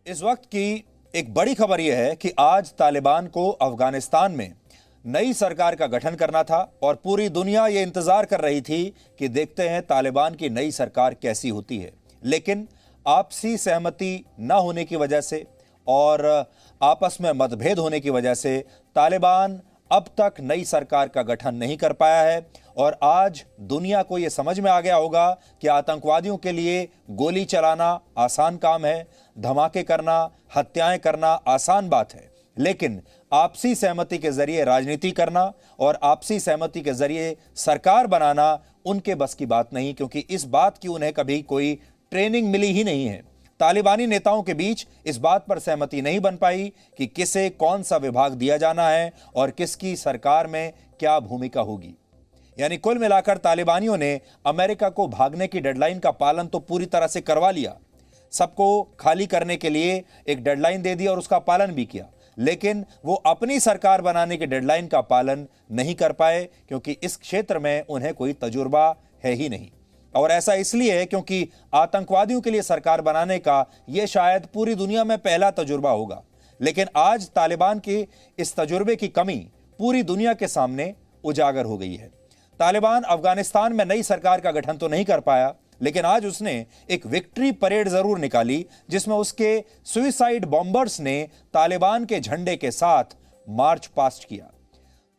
इस वक्त की एक बड़ी खबर यह है कि आज तालिबान को अफगानिस्तान में नई सरकार का गठन करना था और पूरी दुनिया ये इंतजार कर रही थी कि देखते हैं तालिबान की नई सरकार कैसी होती है। लेकिन आपसी सहमति न होने की वजह से और आपस में मतभेद होने की वजह से तालिबान अब तक नई सरकार का गठन नहीं कर पाया है। और आज दुनिया को यह समझ में आ गया होगा कि आतंकवादियों के लिए गोली चलाना आसान काम है, धमाके करना, हत्याएं करना आसान बात है, लेकिन आपसी सहमति के जरिए राजनीति करना और आपसी सहमति के जरिए सरकार बनाना उनके बस की बात नहीं, क्योंकि इस बात की उन्हें कभी कोई ट्रेनिंग मिली ही नहीं है। तालिबानी नेताओं के बीच इस बात पर सहमति नहीं बन पाई कि किसे कौन सा विभाग दिया जाना है और किसकी सरकार में क्या भूमिका होगी। यानी कुल मिलाकर तालिबानियों ने अमेरिका को भागने की डेडलाइन का पालन तो पूरी तरह से करवा लिया, सबको खाली करने के लिए एक डेडलाइन दे दी और उसका पालन भी किया, लेकिन वो अपनी सरकार बनाने की डेडलाइन का पालन नहीं कर पाए, क्योंकि इस क्षेत्र में उन्हें कोई तजुर्बा है ही नहीं। और ऐसा इसलिए है क्योंकि आतंकवादियों के लिए सरकार बनाने का यह शायद पूरी दुनिया में पहला तजुर्बा होगा। लेकिन आज तालिबान के इस तजुर्बे की कमी पूरी दुनिया के सामने उजागर हो गई है। तालिबान अफगानिस्तान में नई सरकार का गठन तो नहीं कर पाया, लेकिन आज उसने एक विक्ट्री परेड जरूर निकाली, जिसमें उसके सुइसाइड बॉम्बर्स ने तालिबान के झंडे के साथ मार्च पास्ट किया।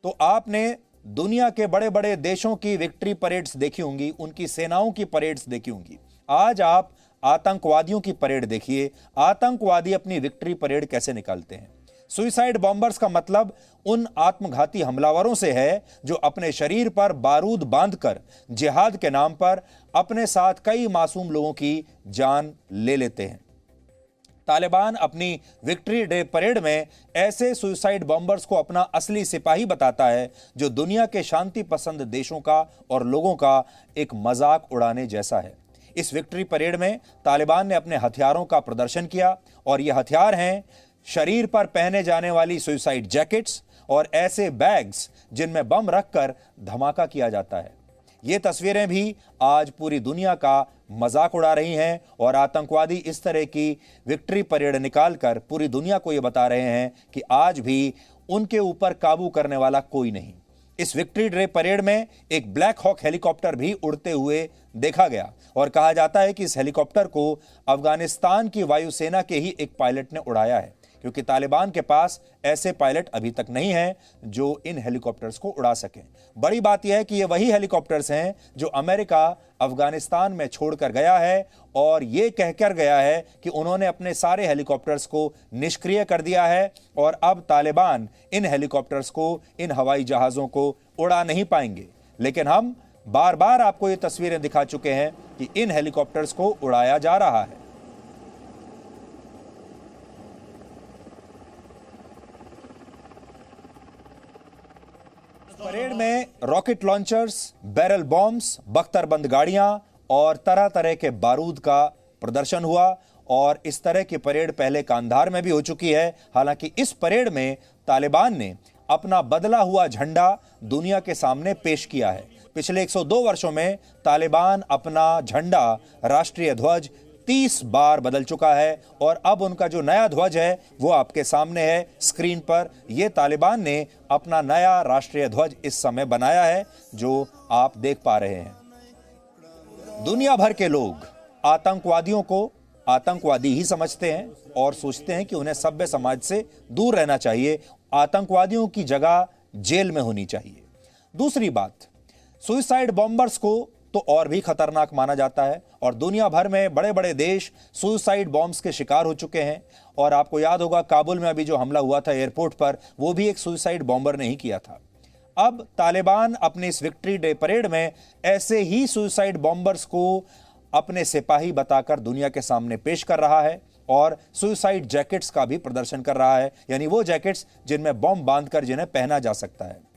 तो आपने दुनिया के बड़े बड़े देशों की विक्ट्री परेड्स देखी होंगी, उनकी सेनाओं की परेड्स देखी होंगी। आज आप आतंकवादियों की परेड देखिए, आतंकवादी अपनी विक्ट्री परेड कैसे निकालते हैं। सुइसाइड बॉम्बर्स का मतलब उन आत्मघाती हमलावरों से है जो अपने शरीर पर बारूद बांधकर जिहाद के नाम पर अपने साथ कई मासूम लोगों की जान ले लेते हैं। तालिबान अपनी विक्ट्री डे परेड में ऐसे सुइसाइड बॉम्बर्स को अपना असली सिपाही बताता है, जो दुनिया के शांति पसंद देशों का और लोगों का एक मजाक उड़ाने जैसा है। इस विक्ट्री परेड में तालिबान ने अपने हथियारों का प्रदर्शन किया और ये हथियार हैं शरीर पर पहने जाने वाली सुइसाइड जैकेट्स और ऐसे बैग्स जिनमें बम रखकर धमाका किया जाता है। ये तस्वीरें भी आज पूरी दुनिया का मजाक उड़ा रही हैं और आतंकवादी इस तरह की विक्ट्री परेड निकालकर पूरी दुनिया को ये बता रहे हैं कि आज भी उनके ऊपर काबू करने वाला कोई नहीं। इस विक्ट्री डे परेड में एक ब्लैक हॉक हेलीकॉप्टर भी उड़ते हुए देखा गया और कहा जाता है कि इस हेलीकॉप्टर को अफगानिस्तान की वायुसेना के ही एक पायलट ने उड़ाया है, क्योंकि तालिबान के पास ऐसे पायलट अभी तक नहीं हैं जो इन हेलीकॉप्टर्स को उड़ा सकें। बड़ी बात यह है कि ये वही हेलीकॉप्टर्स हैं जो अमेरिका अफगानिस्तान में छोड़कर गया है और ये कहकर गया है कि उन्होंने अपने सारे हेलीकॉप्टर्स को निष्क्रिय कर दिया है और अब तालिबान इन हेलीकॉप्टर्स को, इन हवाई जहाज़ों को उड़ा नहीं पाएंगे। लेकिन हम बार बार आपको ये तस्वीरें दिखा चुके हैं कि इन हेलीकॉप्टर्स को उड़ाया जा रहा है। परेड में रॉकेट लॉन्चर्स, बैरल बॉम्ब्स, बख्तरबंद गाड़ियां और तरह तरह के बारूद का प्रदर्शन हुआ और इस तरह की परेड पहले कांधार में भी हो चुकी है। हालांकि इस परेड में तालिबान ने अपना बदला हुआ झंडा दुनिया के सामने पेश किया है। पिछले 102 वर्षों में तालिबान अपना झंडा, राष्ट्रीय ध्वज 30 बार बदल चुका है और अब उनका जो नया ध्वज है वो आपके सामने है स्क्रीन पर। ये तालिबान ने अपना नया राष्ट्रीय ध्वज इस समय बनाया है, जो आप देख पा रहे हैं। दुनिया भर के लोग आतंकवादियों को आतंकवादी ही समझते हैं और सोचते हैं कि उन्हें सभ्य समाज से दूर रहना चाहिए, आतंकवादियों की जगह जेल में होनी चाहिए। दूसरी बात, सुइसाइड बॉम्बर्स को तो और भी खतरनाक माना जाता है और दुनिया भर में बड़े बड़े देश सुइसाइड बॉम्ब्स के शिकार हो चुके हैं। और आपको याद होगा काबुल में अभी जो हमला हुआ था एयरपोर्ट पर, वो भी एक सुइसाइड बॉम्बर ने ही किया था। अब तालिबान अपने इस विक्ट्री डे परेड में ऐसे ही सुइसाइड बॉम्बर्स को अपने सिपाही बताकर दुनिया के सामने पेश कर रहा है और सुइसाइड जैकेट्स का भी प्रदर्शन कर रहा है, यानी वो जैकेट्स जिनमें बम बांधकर जिन्हें पहना जा सकता है।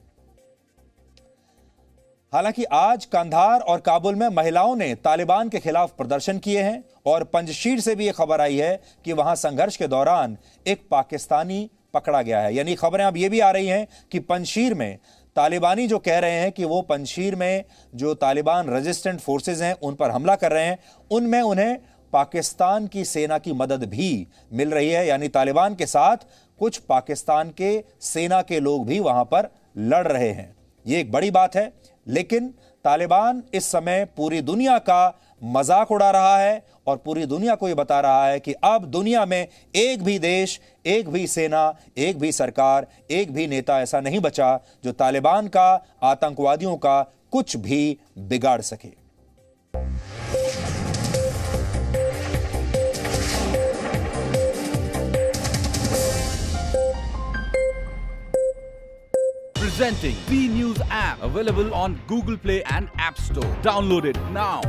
हालांकि आज कंधार और काबुल में महिलाओं ने तालिबान के खिलाफ प्रदर्शन किए हैं और पंजशीर से भी यह खबर आई है कि वहां संघर्ष के दौरान एक पाकिस्तानी पकड़ा गया है। यानी खबरें अब यह भी आ रही हैं कि पंजशीर में तालिबानी जो कह रहे हैं कि वो पंजशीर में जो तालिबान रेजिस्टेंट फोर्सेज हैं उन पर हमला कर रहे हैं, उनमें उन्हें पाकिस्तान की सेना की मदद भी मिल रही है, यानी तालिबान के साथ कुछ पाकिस्तान के सेना के लोग भी वहां पर लड़ रहे हैं। यह एक बड़ी बात है, लेकिन तालिबान इस समय पूरी दुनिया का मजाक उड़ा रहा है और पूरी दुनिया को यह बता रहा है कि अब दुनिया में एक भी देश, एक भी सेना, एक भी सरकार, एक भी नेता ऐसा नहीं बचा जो तालिबान का, आतंकवादियों का कुछ भी बिगाड़ सके। Presenting B News app, available on Google Play and App Store. Download it now.